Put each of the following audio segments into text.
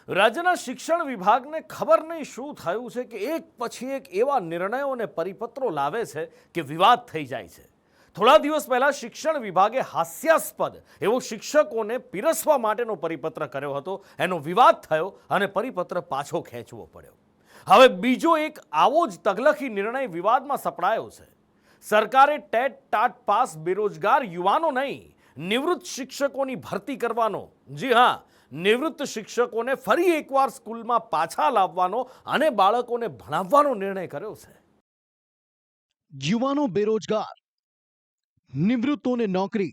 રાજ્યના શિક્ષણ વિભાગને ખબર નહીં શું થયું છે કે એક પછી એક એવા નિર્ણયો અને પરિપત્રો લાવે છે કે વિવાદ થઈ જાય છે। થોડા દિવસ પહેલા શિક્ષણ વિભાગે હાસ્યાસ્પદ એવો શિક્ષકોને પીરસવા માટેનો પરિપત્ર કર્યો હતો, એનો વિવાદ થયો અને પરિપત્ર પાછો ખેંચવો પડ્યો। હવે બીજો એક આવો જ તગલખી નિર્ણય વિવાદમાં સપડાયો છે। સરકારે ટેટ ટાટ પાસ બેરોજગાર યુવાનો નહીં, નિવૃત્ત શિક્ષકોની ભરતી કરવાનો, જી હા, નિવૃત્ત શિક્ષકોને ફરી એકવાર સ્કૂલમાં પાછા લાવવાનો અને બાળકોને ભણાવવાનો નિર્ણય કર્યો છે। યુવાનો બેરોજગાર, નિવૃત્તોને નોકરી।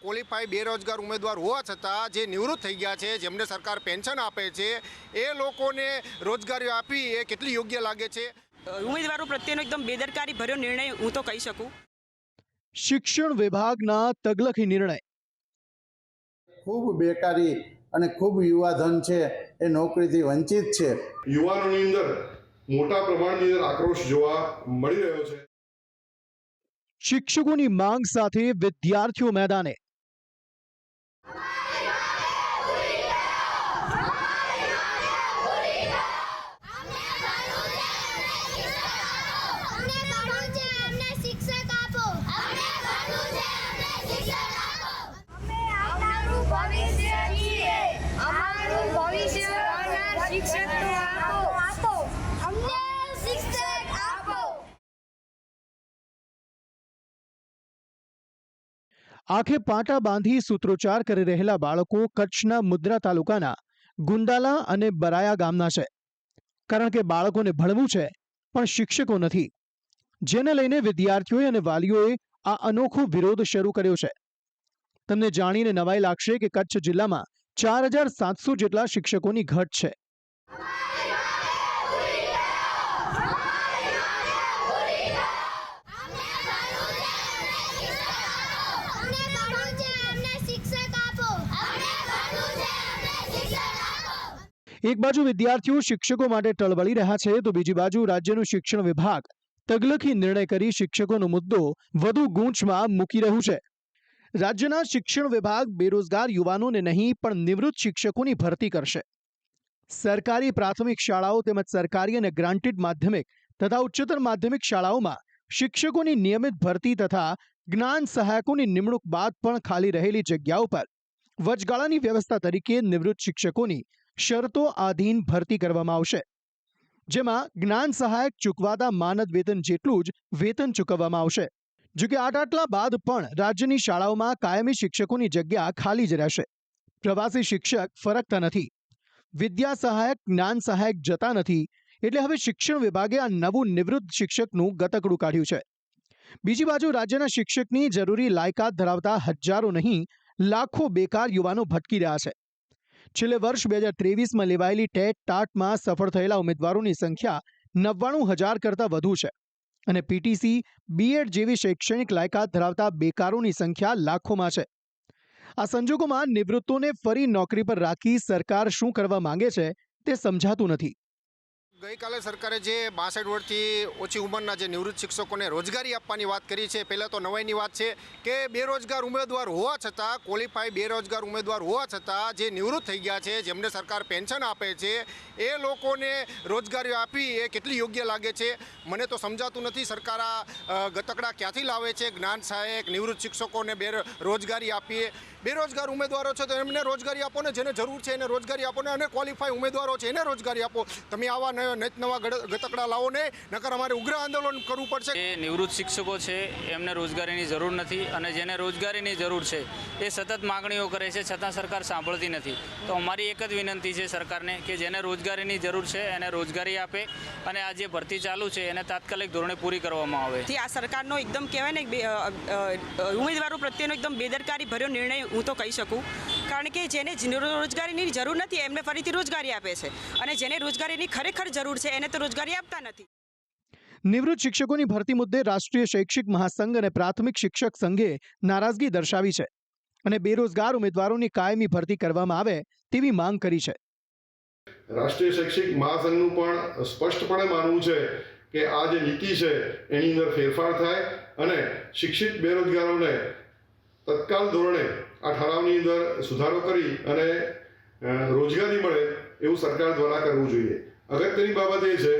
ક્વોલિફાઈડ બેરોજગાર ઉમેદવાર હોવા છતાં જે નિવૃત્ત થઈ ગયા છે, જેમને સરકાર પેન્શન આપે છે, એ લોકોને રોજગારી આપી એ કેટલી યોગ્ય લાગે છે? ઉમેદવારો પ્રત્યેનો એકદમ બેદરકારી ભર્યો નિર્ણય હું તો કહી શકું। શિક્ષણ વિભાગના તગલખી નિર્ણય। ખૂબ બેકારી અને ખૂબ યુવાધન છે એ નોકરીથી વંચિત છે। યુવાનોની અંદર મોટા પ્રમાણની અંદર આક્રોશ જોવા મળી રહ્યો છે। શિક્ષકોની માંગ સાથે વિદ્યાર્થીઓ મેદાને। આંખે પાટા બાંધી સૂત્રોચ્ચાર કરી રહેલા બાળકો કચ્છના મુદ્રા તાલુકાના ગુંદાલા અને બરાયા ગામના છે। કારણ કે બાળકોને ભણવું છે પણ શિક્ષકો નથી, જેને લઈને વિદ્યાર્થીઓએ અને વાલીઓએ આ અનોખો વિરોધ શરૂ કર્યો છે। તમને જાણીને નવાઈ લાગશે કે કચ્છ જિલ્લામાં 4700 જેટલા શિક્ષકોની ઘટ છે। એક બાજુ વિદ્યાર્થીઓ શિક્ષકો માટે ટળવળી રહ્યા છે, તો બીજી બાજુ રાજ્યનું શિક્ષણ વિભાગ તગલખી નિર્ણય કરી શિક્ષકોનો મુદ્દો વધુ ગૂંચમાં મૂકી રહ્યું છે। રાજ્યના શિક્ષણ વિભાગ બેરોજગાર યુવાનોને નહીં પણ નિવૃત્ત શિક્ષકોની ભરતી કરશે। સરકારી પ્રાથમિક શાળાઓ તેમજ સરકારી અને ગ્રાન્ટેડ માધ્યમિક તથા ઉચ્ચતર માધ્યમિક શાળાઓમાં શિક્ષકોની નિયમિત ભરતી તથા જ્ઞાન સહાયકોની નિમણૂક બાદ પણ ખાલી રહેલી જગ્યાઓ પર વચગાળાની વ્યવસ્થા તરીકે નિવૃત્ત શિક્ષકોની શરતો આધીન ભરતી કરવામાં આવશે, જેમાં જ્ઞાન સહાયક ચૂકવાતા માનદ વેતન જેટલું જ વેતન ચૂકવવામાં આવશે। જો કે આટલા બાદ પણ રાજ્યની શાળાઓમાં કાયમી શિક્ષકોની જગ્યા ખાલી જ રહેશે। પ્રવાસી શિક્ષક ફરકતા નથી, વિદ્યા સહાયક જ્ઞાન સહાયક જતા નથી, એટલે હવે શિક્ષણ વિભાગે આ નવું નિવૃત્ત શિક્ષકનું ગતકડું કાઢ્યું છે। બીજી બાજુ રાજ્યના શિક્ષકની જરૂરી લાયકાત ધરાવતા હજારો નહીં, લાખો બેકાર યુવાનો ભટકી રહ્યા છે। છેલ્લે વર્ષ 2023માં લેવાયેલી ટેટ ટાટમાં સફળ થયેલા ઉમેદવારોની સંખ્યા 99,000 કરતાં વધુ છે અને પીટીસી, બીએડ જેવી શૈક્ષણિક લાયકાત ધરાવતા બેકારોની સંખ્યા લાખોમાં છે। આ સંજોગોમાં નિવૃત્તોને ફરી નોકરી પર રાખી સરકાર શું કરવા માંગે છે તે સમજાતું નથી। ગઈકાલે સરકારે જે 62 વર્ષથી ઓછી ઉંમરના જે નિવૃત્ત શિક્ષકોને રોજગારી આપવાની વાત કરી છે। પહેલાં તો નવાઈની વાત છે કે બેરોજગાર ઉમેદવાર હોવા છતાં, ક્વોલિફાઈડ બેરોજગાર ઉમેદવાર હોવા છતાં જે નિવૃત્ત થઈ ગયા છે, જેમને સરકાર પેન્શન આપે છે, એ લોકોને રોજગારી આપી એ કેટલી યોગ્ય લાગે છે? મને તો સમજાતું નથી। સરકાર આ ગતકડા ક્યાંથી લાવે છે? જ્ઞાન સહાયક નિવૃત્ત શિક્ષકોને રોજગારી આપીએ, બેરોજગાર ઉમેદવારો છે તો એમને રોજગારી આપો ને, જેને જરૂર છે એને રોજગારી આપો ને, અને ક્વોલિફાઈડ ઉમેદવારો છે એને રોજગારી આપો। તમે આવા નવા ગતકડા લાવો ને, નકર અમારે ઉગ્ર આંદોલન કરવું પડશે। એ નિવૃત્ત શિક્ષકો છે એમને રોજગારીની જરૂર નથી, અને જેને રોજગારીની જરૂર છે એ સતત માગણીઓ કરે છે, છતાં સરકાર સાંભળતી નથી। તો અમારી એક જ વિનંતી છે સરકારને કે જેને રોજગારીની જરૂર છે એને રોજગારી આપે અને આ જે ભરતી ચાલુ છે એને તાત્કાલિક ધોરણે પૂરી કરવામાં આવે। આ સરકારનો એકદમ કહેવાય ને ઉમેદવારો પ્રત્યેનો એકદમ બેદરકારી ભર્યો નિર્ણય હું તો કહી શકું। કારણ કે જેને રોજગારીની જરૂર નથી એમને ફરીથી રોજગારી આપે છે, અને જેને રોજગારીની ખરેખર જરૂર છે એને તો રોજગારી આપતા નથી। નિવૃત્ત શિક્ષકોની ભરતી મુદ્દે રાષ્ટ્રીય શૈક્ષિક મહાસંઘ અને પ્રાથમિક શિક્ષક સંઘે નારાજગી દર્શાવી છે અને બેરોજગાર ઉમેદવારોની કાયમી ભરતી કરવામાં આવે તેવી માંગ કરી છે। રાષ્ટ્રીય શૈક્ષિક મહાસંઘનું પણ સ્પષ્ટપણે માનવું છે કે આ જે નીતિ છે એની અંદર ફેરફાર થાય અને શિક્ષિત બેરોજગારોને તત્કાલ ધોરણે આ ઠરાવની અંદર સુધારો કરી અને રોજગારી મળે એવું સરકાર દ્વારા કરવું જોઈએ. અગત્યની બાબત એ છે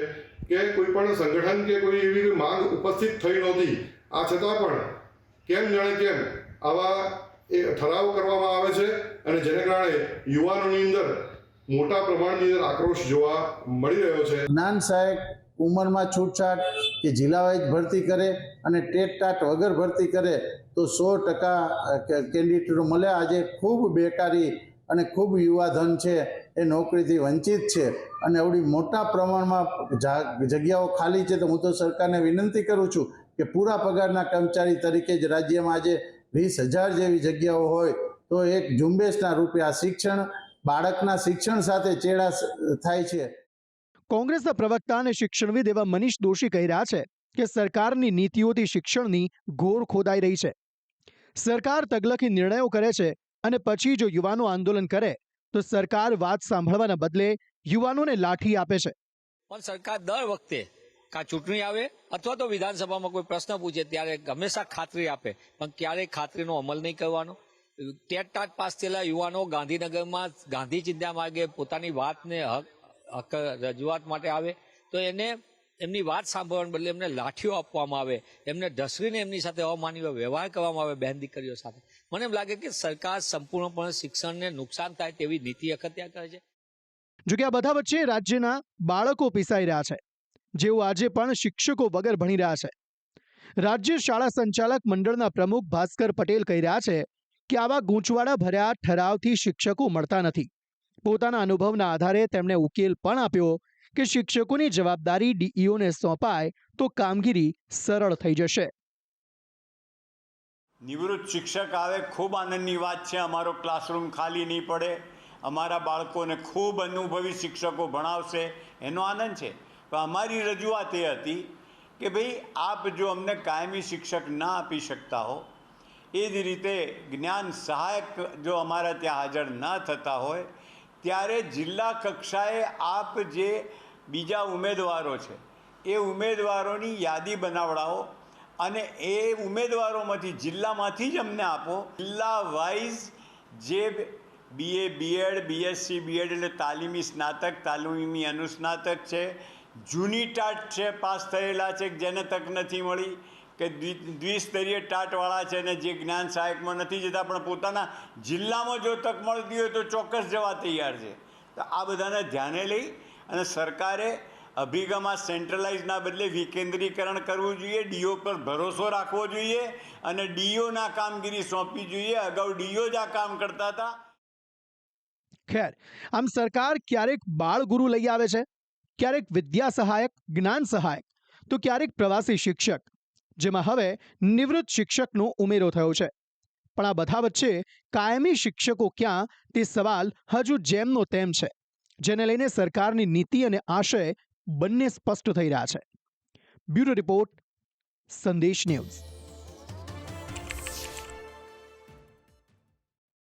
કે કોઈ પણ સંગઠન કે કોઈ એવી માંગ ઉપસ્થિત થઈ નહોતી, આ છતાં પણ કેમ જાણે કેમ આવા ઠરાવ કરવામાં આવે છે અને જેને કારણે યુવાનોની અંદર મોટા પ્રમાણની અંદર આક્રોશ જોવા મળી રહ્યો છે. જ્ઞાન સહાયક ઉંમરમાં છૂટછાટ કે જિલ્લા વાઇઝ ભરતી કરે અને ટેટ ટાટ વગર ભરતી કરે તો 100% કેન્ડિડેટો મળે. આજે ખૂબ બેકારી અને ખૂબ યુવાધન છે એ નોકરીથી વંચિત છે અને આવડી મોટા પ્રમાણમાં જગ્યાઓ ખાલી છે. તો હું તો સરકારને વિનંતી કરું છું કે પૂરા પગારના કર્મચારી તરીકે જ રાજ્યમાં આજે 20,000 જેવી જગ્યાઓ હોય તો એક ઝુંબેશના રૂપે આ શિક્ષણ, બાળકના શિક્ષણ સાથે ચેડા થાય છે. કોંગ્રેસના પ્રવક્તા અને શિક્ષણવિદ એવા મનીષ દોશી કહી રહ્યા છે કે સરકારની નીતિઓથી શિક્ષણની ઘોર ખોદાઈ રહી છે. સરકાર તગલખી નિર્ણયો કરે છે અને પછી જો યુવાનો આંદોલન કરે તો સરકાર વાત સાંભળવાના બદલે યુવાનોને લાઠી આપે છે. પણ સરકાર દર વખતે કાં ચૂંટણી આવે અથવા તો વિધાનસભામાં કોઈ પ્રશ્ન પૂછે ત્યારે હંમેશા ખાતરી આપે, પણ ક્યારેય ખાતરીનો અમલ નહીં કરવાનો. ટેટ ટાટ પાસ થયેલા યુવાનો ગાંધીનગરમાં ગાંધી ચિંતા માર્ગે પોતાની વાતને હક રજૂઆત માટે આવે તો એને એમની વાત સાંભળવાને બદલે એમને લાઠીઓ આપવામાં આવે, એમને ઢસડીને એમની સાથે અમાનવીય વ્યવહાર કરવામાં આવે બહેન દીકરીઓ સાથે. મને એમ લાગે કે સરકાર સંપૂર્ણપણે શિક્ષણને નુકસાન થાય તેવી નીતિ અખત્યા કરે છે. જોકે આ બધા વચ્ચે રાજ્યના બાળકો પીસાઈ રહ્યા છે, જેઓ આજે પણ શિક્ષકો વગર ભણી રહ્યા છે. રાજ્ય શાળા સંચાલક મંડળના પ્રમુખ ભાસ્કર પટેલ કહી રહ્યા છે કે આવા ગૂંચવાડા ભર્યા ઠરાવથી શિક્ષકો મળતા નથી. પોતાના અનુભવના આધારે તેમણે ઉકેલ પણ આપ્યો કે શિક્ષકોની જવાબદારી ડીઈઓને સોંપાય તો કામગીરી સરળ થઈ જશે. નિવૃત્ત શિક્ષક આવે ખૂબ આનંદની વાત છે. અમારો ક્લાસરૂમ ખાલી નહીં પડે, અમારા બાળકોને ખૂબ અનુભવી શિક્ષકો ભણાવશે, એનો આનંદ છે. પણ અમારી રજૂઆત એ હતી કે ભાઈ આપ જો અમને કાયમી શિક્ષક ના આપી શકતા હો, એ જ રીતે જ્ઞાન સહાયક જો અમારા ત્યાં હાજર ન થતા હોય ત્યારે જિલ્લા કક્ષાએ આપ જે બીજા ઉમેદવારો છે એ ઉમેદવારોની યાદી બનાવડાવો અને એ ઉમેદવારોમાંથી જિલ્લામાંથી જ અમને આપો. જિલ્લા વાઇઝ જે BA BEd BSc BEd એટલે તાલીમી સ્નાતક, તાલીમી અનુસ્નાતક છે, જૂની ટાટ છે, પાસ થયેલા છે જેને તક નથી મળી, કે દ્વિસ્તરીય ટાટવાળા છે ને જે જ્ઞાન સહાયકમાં નથી જતા પણ પોતાના જિલ્લામાં જો તક મળતી હોય તો ચોક્કસ જવા તૈયાર છે. તો આ બધાને ધ્યાને લઈ અને સરકારે અભિગમમાં સેન્ટ્રલાઇઝના બદલે વિકેન્દ્રીકરણ કરવું જોઈએ, ડીઓ પર ભરોસો રાખવો જોઈએ અને ડીઓના કામગીરી સોંપવી જોઈએ. અગાઉ ડીઓ જ આ કામ કરતા હતા. ખેર, આમ સરકાર ક્યારેક બાળગુરુ લઈ આવે છે, ક્યારેક વિદ્યા સહાયક, જ્ઞાન સહાયક, તો ક્યારેક પ્રવાસી શિક્ષક, જેમાં હવે નિવૃત્ત શિક્ષકનો ઉમેરો થયો છે. પણ આ બધા વચ્ચે કાયમી શિક્ષકો ક્યાં તે સવાલ હજુ જેમનો તેમ છે, જેને લઈને સરકારની નીતિ અને આશય બંને સ્પષ્ટ થઈ રહ્યા છે. બ્યુરો રિપોર્ટ, સંદેશ ન્યૂઝ.